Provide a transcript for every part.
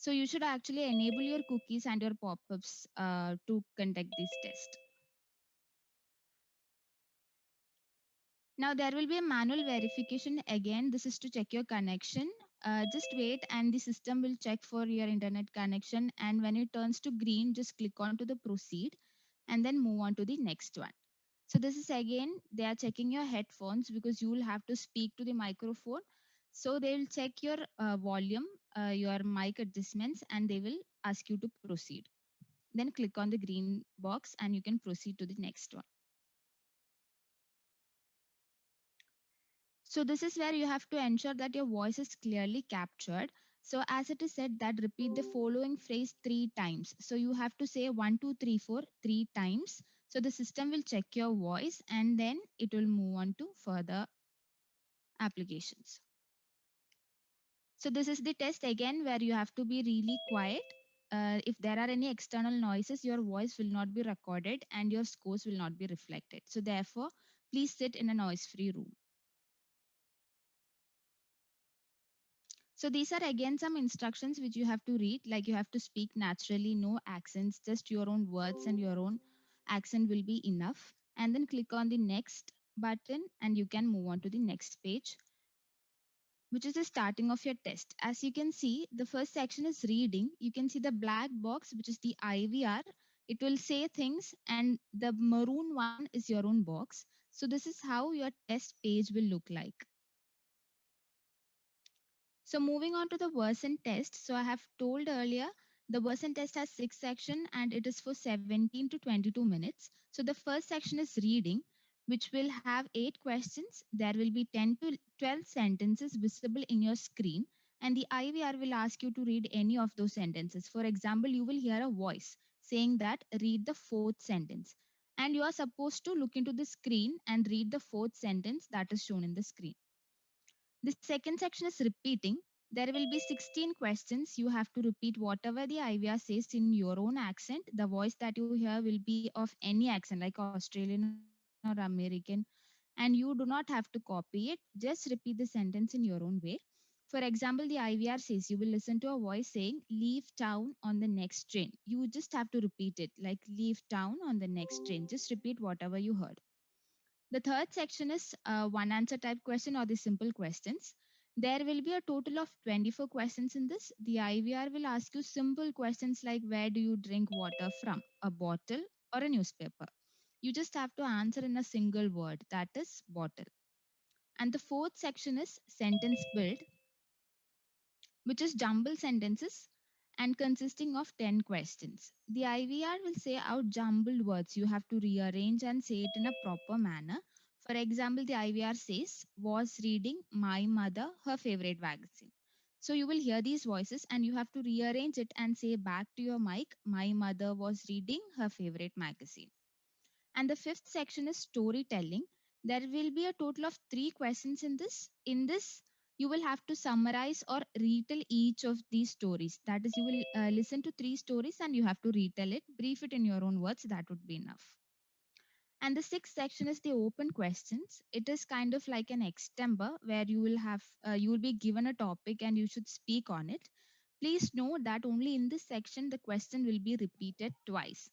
So you should actually enable your cookies and your pop-ups to conduct this test. Now there will be a manual verification again. This is to check your connection. Just wait and the system will check for your internet connection. And when it turns to green, just click on to the proceed and then move on to the next one. So this is again, they are checking your headphones because you will have to speak to the microphone. So they will check your volume, your mic adjustments, and they will ask you to proceed. Then click on the green box and you can proceed to the next one. So this is where you have to ensure that your voice is clearly captured. So as it is said that repeat the following phrase 3 times. So you have to say 1, 2, 3, 4 3 times. So the system will check your voice and then it will move on to further applications. So this is the test again where you have to be really quiet. If there are any external noises, your voice will not be recorded and your scores will not be reflected. So therefore, please sit in a noise-free room. So these are again some instructions which you have to read, like you have to speak naturally, no accents, just your own words and your own accent will be enough. And then click on the next button and you can move on to the next page, which is the starting of your test. As you can see, the first section is reading. You can see the black box, which is the IVR. It will say things and the maroon one is your own box. So this is how your test page will look like. So moving on to the Version test. So I have told earlier, the Version test has 6 sections and it is for 17 to 22 minutes. So the first section is reading, which will have 8 questions. There will be 10 to 12 sentences visible in your screen. And the IVR will ask you to read any of those sentences. For example, you will hear a voice saying that read the fourth sentence. And you are supposed to look into the screen and read the fourth sentence that is shown in the screen. The second section is repeating. There will be 16 questions. You have to repeat whatever the IVR says in your own accent. The voice that you hear will be of any accent like Australian or American. And you do not have to copy it. Just repeat the sentence in your own way. For example, the IVR says you will listen to a voice saying, leave town on the next train. You just have to repeat it like, leave town on the next train. Just repeat whatever you heard. The third section is one answer type question or the simple questions. There will be a total of 24 questions in this. The IVR will ask you simple questions like where do you drink water from? A bottle or a newspaper? You just have to answer in a single word, that is bottle. And the fourth section is sentence build, which is jumble sentences and consisting of 10 questions. The IVR will say out jumbled words. You have to rearrange and say it in a proper manner. For example, the IVR says, was reading my mother her favorite magazine. So you will hear these voices and you have to rearrange it and say back to your mic, my mother was reading her favorite magazine. And the fifth section is storytelling. There will be a total of 3 questions in this. In this, you will have to summarize or retell each of these stories. That is, you will listen to 3 stories and you have to retell it, brief it in your own words. That would be enough. And the sixth section is the open questions. It is kind of like an extember where you will be given a topic and you should speak on it. Please note that only in this section the question will be repeated twice.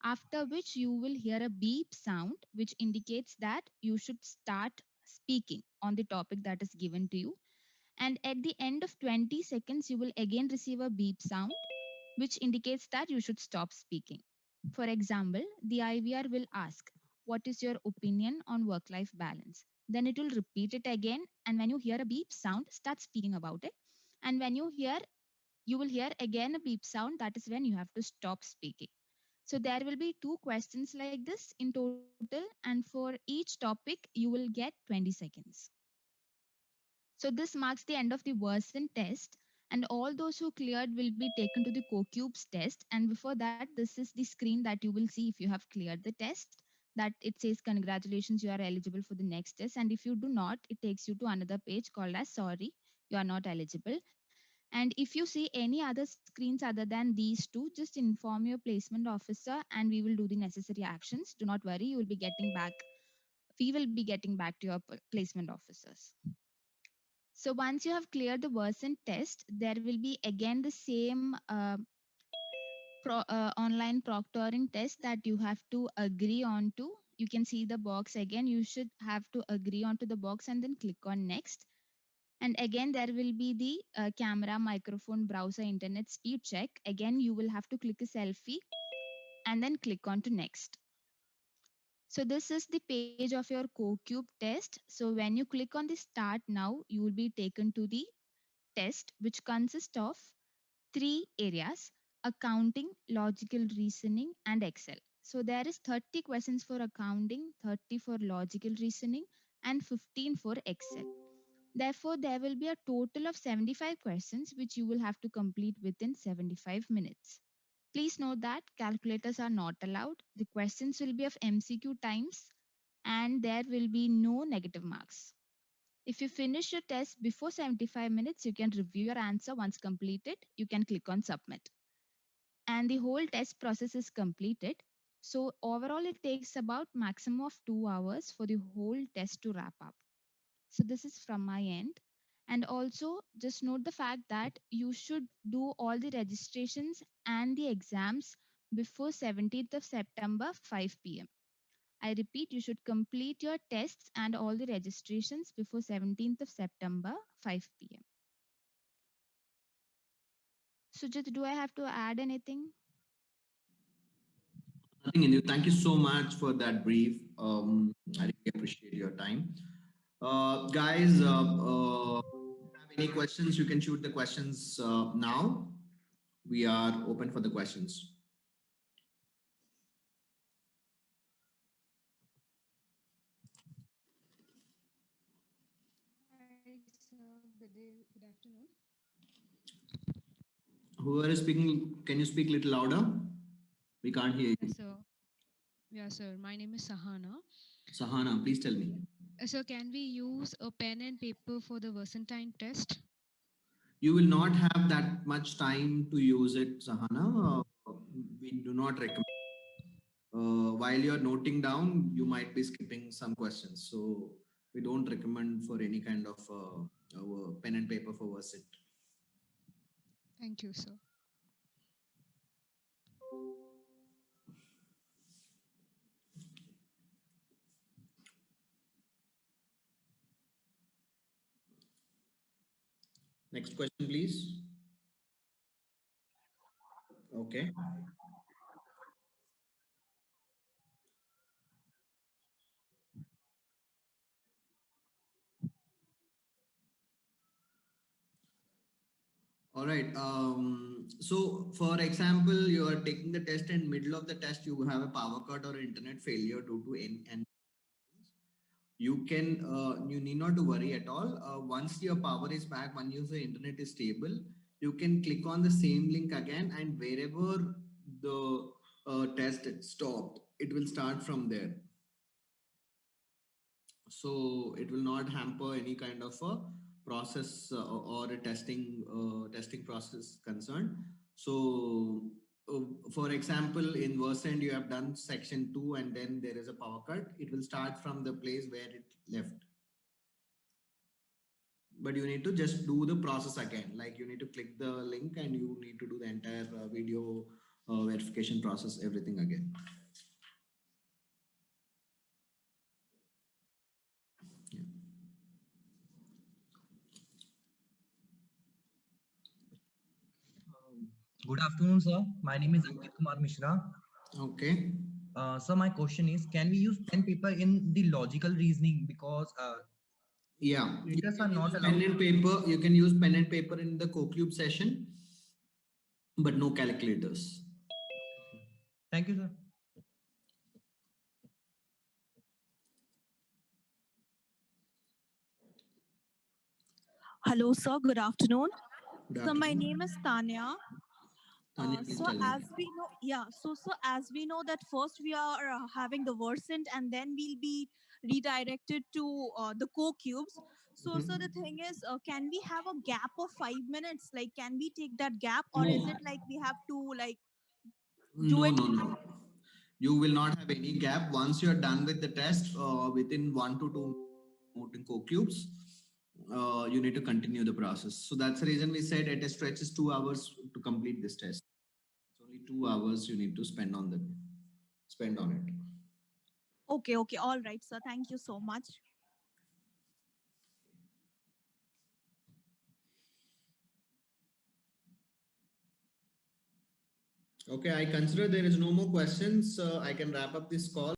After which you will hear a beep sound which indicates that you should start speaking on the topic that is given to you. And at the end of 20 seconds, you will again receive a beep sound which indicates that you should stop speaking. For example, the IVR will ask, what is your opinion on work life balance? Then it will repeat it again. And when you hear a beep sound, start speaking about it. And when you will hear again a beep sound. That is when you have to stop speaking. So there will be 2 questions like this in total. And for each topic, you will get 20 seconds. So this marks the end of the Version test, and all those who cleared will be taken to the CoCubes test. And before that, this is the screen that you will see if you have cleared the test. That it says congratulations, you are eligible for the next test. And if you do not, it takes you to another page called as sorry, you are not eligible. And if you see any other screens other than these two, just inform your placement officer and we will do the necessary actions. Do not worry, you will be getting back. We will be getting back to your placement officers. So once you have cleared the Versant test, there will be again the same online proctoring test that you have to agree on to. You can see the box again. You should have to agree onto the box and then click on next. And again, there will be the camera, microphone, browser, internet speed check. Again, you will have to click a selfie and then click on to next. So this is the page of your CoCube test. So when you click on the start now, you will be taken to the test, which consists of three areas: accounting, logical reasoning, and Excel. So there is 30 questions for accounting, 30 for logical reasoning, and 15 for Excel. Therefore, there will be a total of 75 questions which you will have to complete within 75 minutes. Please note that calculators are not allowed. The questions will be of MCQ times and there will be no negative marks. If you finish your test before 75 minutes, you can review your answer. Once completed, you can click on submit. And the whole test process is completed. So overall, it takes about maximum of 2 hours for the whole test to wrap up. So this is from my end. And also just note the fact that you should do all the registrations and the exams before 17th of September 5 p.m. I repeat, you should complete your tests and all the registrations before 17th of September 5 p.m. Sujit, do I have to add anything? Nothing, Indu. Thank you so much for that brief. I really appreciate your time. Guys, if you have any questions, you can shoot the questions now. We are open for the questions. Hi, sir. Good day. Good afternoon. Whoever is speaking, can you speak a little louder? We can't hear Yes, you. sir. Yeah, sir. My name is Sahana. Sahana, please tell me. Sir, can we use a pen and paper for the Versantine test? You will not have that much time to use it, Sahana. We do not recommend. While you're noting down, you might be skipping some questions. So we don't recommend for any kind of pen and paper for Versit. Thank you, sir. Next question, please. Okay. All right. So, for example, you are taking the test and middle of the test you have a power cut or internet failure due to any you need not to worry at all. Once your power is back, once your internet is stable, you can click on the same link again, and wherever the test stopped, it will start from there. So it will not hamper any kind of a process or a testing process concern. So uh, for example, in Versant you have done section 2 and then there is a power cut, it will start from the place where it left, but you need to just do the process again. Like you need to click the link and you need to do the entire video verification process, everything again. Yeah. Good afternoon, sir. My name is Ankit Kumar Mishra. Okay. So my question is, can we use pen paper in the logical reasoning because Yeah, you calculators are can not use pen allowed? and paper. You can use pen and paper in the CoCube session, but no calculators. Thank you, sir. Hello, sir. Good afternoon. Good So my afternoon. name is Tanya. Tanya, please So tell me. as we know, yeah. So as we know that first we are having the Versant, and then we'll be redirected to the co-cubes. So the Mhm. thing is, can we have a gap of 5 minutes? Like, can we take that gap, or is No, it like we have to like do no, it? no, no. You will not have any gap once you are done with the test within 1 to 2 moving co-cubes. you need to continue the process. So that's the reason we said at a stretch is 2 hours to complete this test. It's only 2 hours you need to spend on it. Okay, okay, all right, sir. Thank you so much. Okay, I consider there is no more questions. I can wrap up this call.